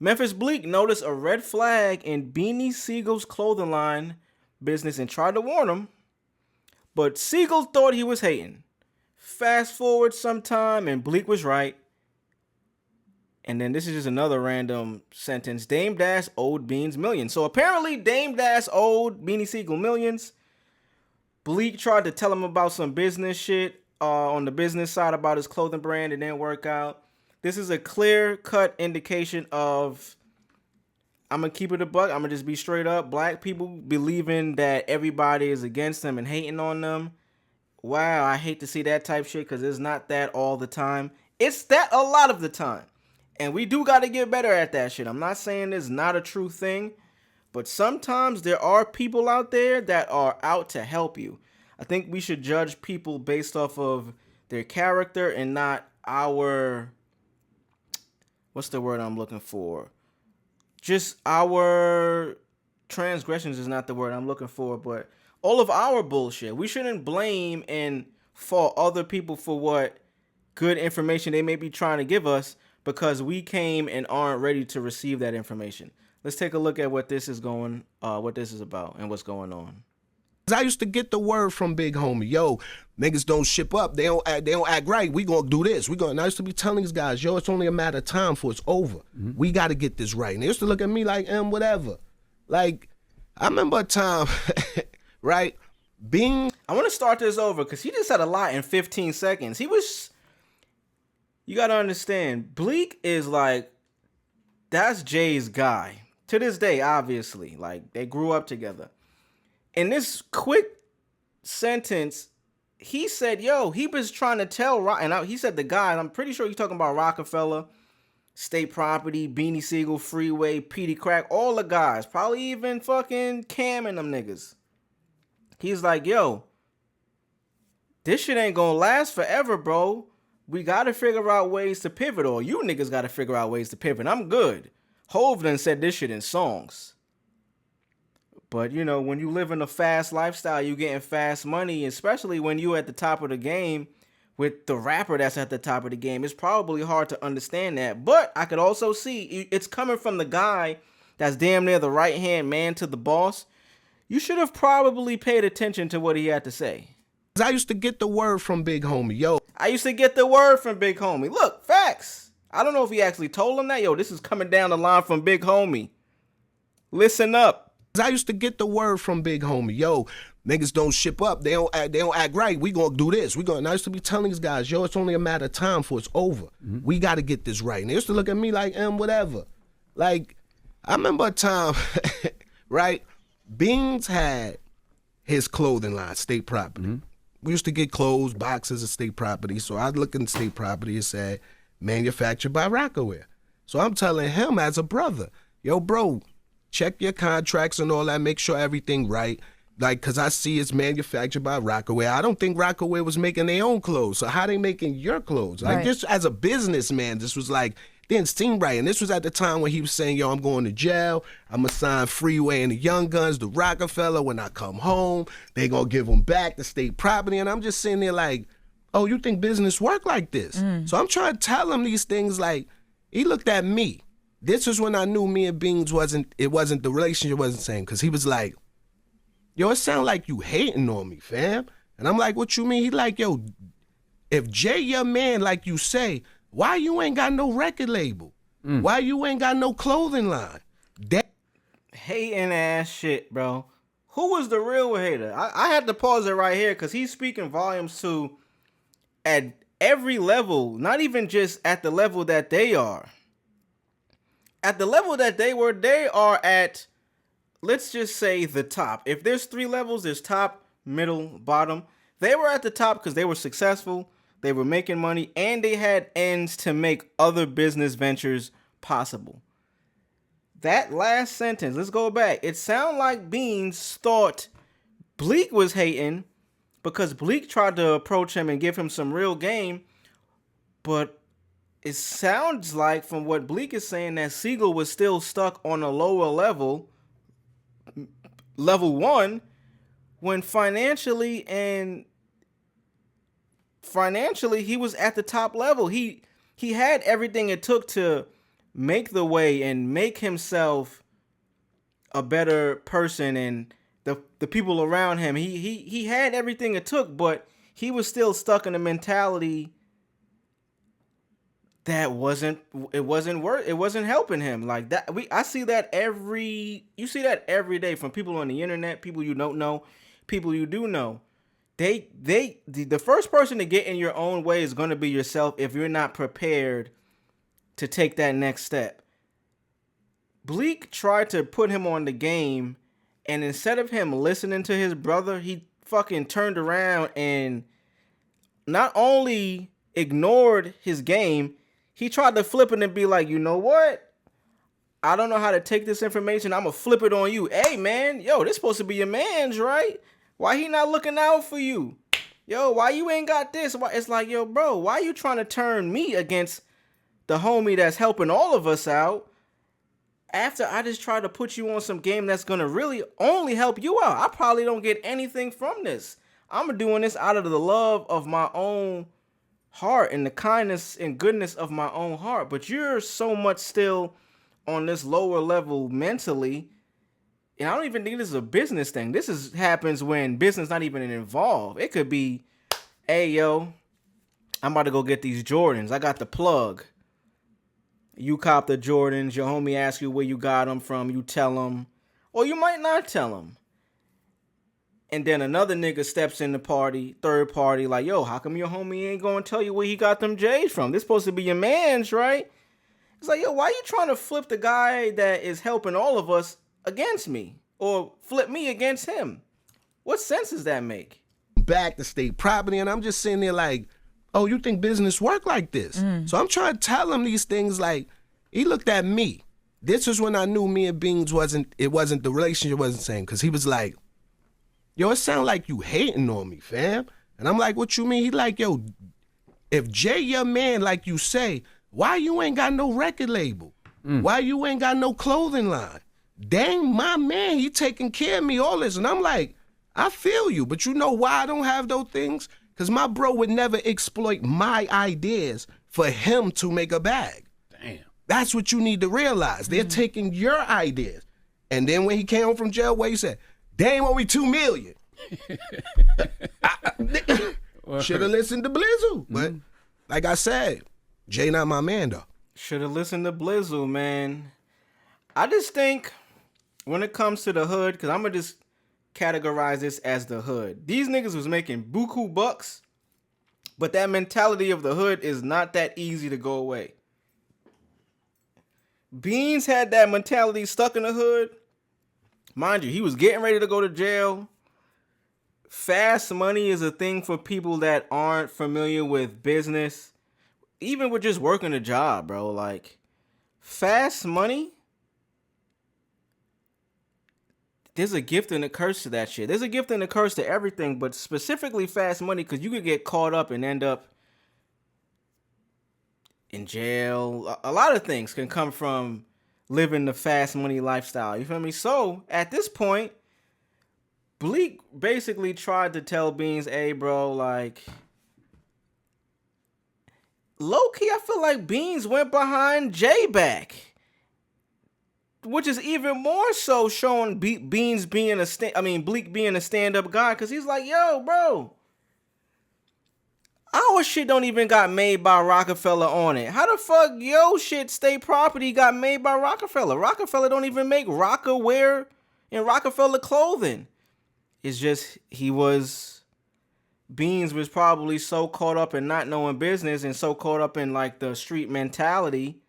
Memphis Bleek noticed a red flag in Beanie Siegel's clothing line business and tried to warn him, but Siegel thought he was hating. Fast forward some time and Bleek was right. And then this is just another random sentence. Dame Dash owed Beans millions. So apparently Dame Dash owed Beanie Sigel millions. Bleek tried to tell him about some business shit on the business side about his clothing brand. It didn't work out. This is a clear-cut indication of, I'm going to keep it a buck. I'm going to just be straight up. Black people believing that everybody is against them and hating on them. Wow, I hate to see that type shit because it's not that all the time. It's that a lot of the time. And we do got to get better at that shit. I'm not saying it's not a true thing, but sometimes there are people out there that are out to help you. I think we should judge people based off of their character and not our, what's the word I'm looking for? Just our transgressions is not the word I'm looking for, but all of our bullshit. We shouldn't blame and fault other people for what good information they may be trying to give us because we came and aren't ready to receive that information. Let's take a look at what this is about and what's going on. I used to get the word from Big Homie, yo, niggas don't ship up, they don't act right, we gonna do this. And I used to be telling these guys, yo, it's only a matter of time before it's over. We gotta get this right. And they used to look at me like, whatever. Like, I remember a time, right, I want to start this over because he just said a lot in 15 seconds. You gotta understand, Bleek is like, that's Jay's guy. To this day, obviously. Like, they grew up together. In this quick sentence, he said, yo, he was trying to tell, and he said the guy, I'm pretty sure he's talking about Roc-A-Fella, State Property, Beanie Sigel, Freeway, Petey Crack, all the guys, probably even fucking Cam and them niggas. He's like, yo, this shit ain't gonna last forever, bro. We gotta figure out ways to pivot, or you niggas gotta figure out ways to pivot. I'm good. Hov done said this shit in songs. But, you know, when you live in a fast lifestyle, you getting fast money, especially when you at the top of the game with the rapper that's at the top of the game. It's probably hard to understand that. But I could also see it's coming from the guy that's damn near the right-hand man to the boss. You should have probably paid attention to what he had to say. I used to get the word from Big Homie, yo. I used to get the word from Big Homie. Look, facts. I don't know if he actually told him that. Yo, this is coming down the line from Big Homie. Listen up. I used to get the word from Big Homie, yo, niggas don't ship up, they don't act right, we gonna do this. And I used to be telling these guys, yo, it's only a matter of time before it's over. We gotta get this right. And they used to look at me like, whatever. Like, I remember a time, right, Beans had his clothing line, State Property. We used to get clothes, boxes of State Property, so I'd look in State Property and say, manufactured by Roc-A-Fella. So I'm telling him as a brother, yo, bro, check your contracts and all that, make sure everything right. Like, because I see it's manufactured by Roc-A-Fella. I don't think Roc-A-Fella was making their own clothes. So how they making your clothes? Like, just as a businessman, this was like, didn't seem right. And this was at the time when he was saying, yo, I'm going to jail. I'm going to sign Freeway and the Young Guns to Roc-A-Fella. When I come home, they going to give them back the State Property. And I'm just sitting there like, oh, you think business work like this? So I'm trying to tell him these things like, he looked at me. This was when I knew me and Beans the relationship wasn't the same. Because he was like, yo, it sound like you hating on me, fam. And I'm like, what you mean? He like, yo, if Jay your man like you say, why you ain't got no record label? Why you ain't got no clothing line? Hating ass shit, bro. Who was the real hater? I had to pause it right here because he's speaking volumes to at every level, not even just at the level that they are. At the level that they are at, let's just say the top. If there's 3 levels, there's top, middle, bottom. They were at the top because they were successful, they were making money, and they had ends to make other business ventures possible. That last sentence, let's go back. It sounded like Beans thought Bleek was hating because Bleek tried to approach him and give him some real game, but it sounds like, from what Bleek is saying, that Sigel was still stuck on a lower level, level 1, when financially he was at the top level. He had everything it took to make the way and make himself a better person, and the people around him. He had everything it took, but he was still stuck in a mentality that wasn't helping him. Like that, I see that you see that every day from people on the internet, people you don't know, people you do know. The first person to get in your own way is going to be yourself if you're not prepared to take that next step. Bleek tried to put him on the game, and instead of him listening to his brother, he fucking turned around and not only ignored his game, he tried to flip it and be like, you know what? I don't know how to take this information. I'm going to flip it on you. Hey, man, yo, this supposed to be your man's, right? Why he not looking out for you? Yo, why you ain't got this? It's like, yo, bro, why you trying to turn me against the homie that's helping all of us out after I just tried to put you on some game that's going to really only help you out? I probably don't get anything from this. I'm doing this out of the love of my own heart and the kindness and goodness of my own heart. But you're so much still on this lower level mentally. And I don't even think this is a business thing. This happens when business not even involved. It could be, hey, yo, I'm about to go get these Jordans. I got the plug. You cop the Jordans. Your homie asks you where you got them from. You tell him. Or you might not tell him. And then another nigga steps in the party, third party, like, yo, how come your homie ain't going to tell you where he got them J's from? This supposed to be your man's, right? It's like, yo, why you trying to flip the guy that is helping all of us against me? Or flip me against him? What sense does that make? Back to state property, and I'm just sitting there like, oh, you think business work like this? So I'm trying to tell him these things. Like, he looked at me. This was when I knew me and Beans the relationship wasn't the same. Because he was like, yo, it sound like you hating on me, fam. And I'm like, what you mean? He like, yo, if Jay your man, like you say, why you ain't got no record label? Why you ain't got no clothing line? Dang, my man, he taking care of me, all this. And I'm like, I feel you, but you know why I don't have those things? Because my bro would never exploit my ideas for him to make a bag. Damn. That's what you need to realize. They're taking your ideas. And then when he came home from jail, what he said, they ain't owe me $2 million. Should have listened to Blizzle. But like I said, Jay not my man, though. Should have listened to Blizzle, man. I just think when it comes to the hood, because I'm going to just categorize this as the hood. These niggas was making buku bucks, but that mentality of the hood is not that easy to go away. Beans had that mentality stuck in the hood. Mind you, he was getting ready to go to jail. Fast money is a thing for people that aren't familiar with business. Even with just working a job, bro. Like, fast money, there's a gift and a curse to that shit. There's a gift and a curse to everything, but specifically fast money, because you could get caught up and end up in jail. A lot of things can come from living the fast money lifestyle. You feel me? So, at this point, Bleek basically tried to tell Beans, hey, bro, like, low-key, I feel like Beans went behind Jay back. Which is even more so showing Beans being Bleek being a stand-up guy, because he's like, yo, bro, our shit don't even got made by Roc-A-Fella on it. How the fuck yo shit state property got made by Roc-A-Fella? Roc-A-Fella don't even make Roc-A wear and Roc-A-Fella clothing. It's just Beans was probably so caught up in not knowing business and so caught up in like the street mentality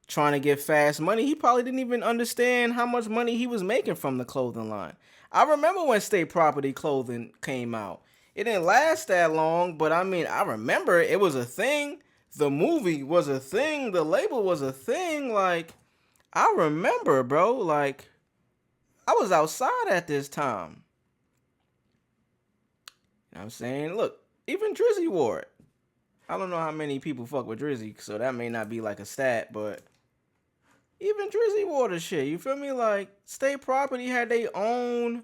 trying to get fast money, he probably didn't even understand how much money he was making from the clothing line. I remember when state property clothing came out. It didn't last that long, but I mean, I remember it was a thing. The movie was a thing. The label was a thing. Like, I remember, bro. Like, I was outside at this time. You know what I'm saying? Look, even Drizzy wore it. I don't know how many people fuck with Drizzy, so that may not be like a stat, but even Drizzy wore the shit. You feel me? Like, state property had their own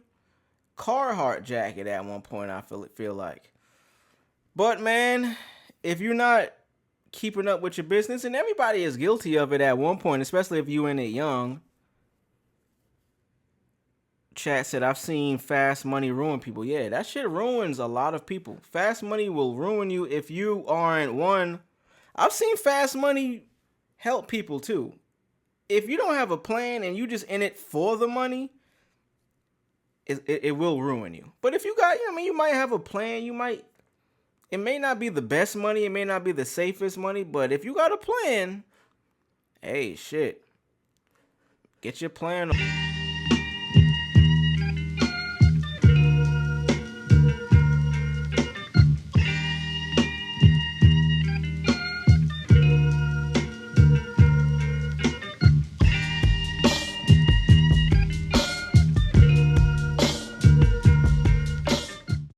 Carhartt jacket at one point, I feel like. But, man, if you're not keeping up with your business, and everybody is guilty of it at one point, especially if you in it young. Chat said, I've seen fast money ruin people. Yeah, that shit ruins a lot of people. Fast money will ruin you if you aren't one. I've seen fast money help people too. If you don't have a plan and you just in it for the money, it will ruin you. But if you got, you might have a plan. It may not be the best money. It may not be the safest money. But if you got a plan, hey, shit. Get your plan on.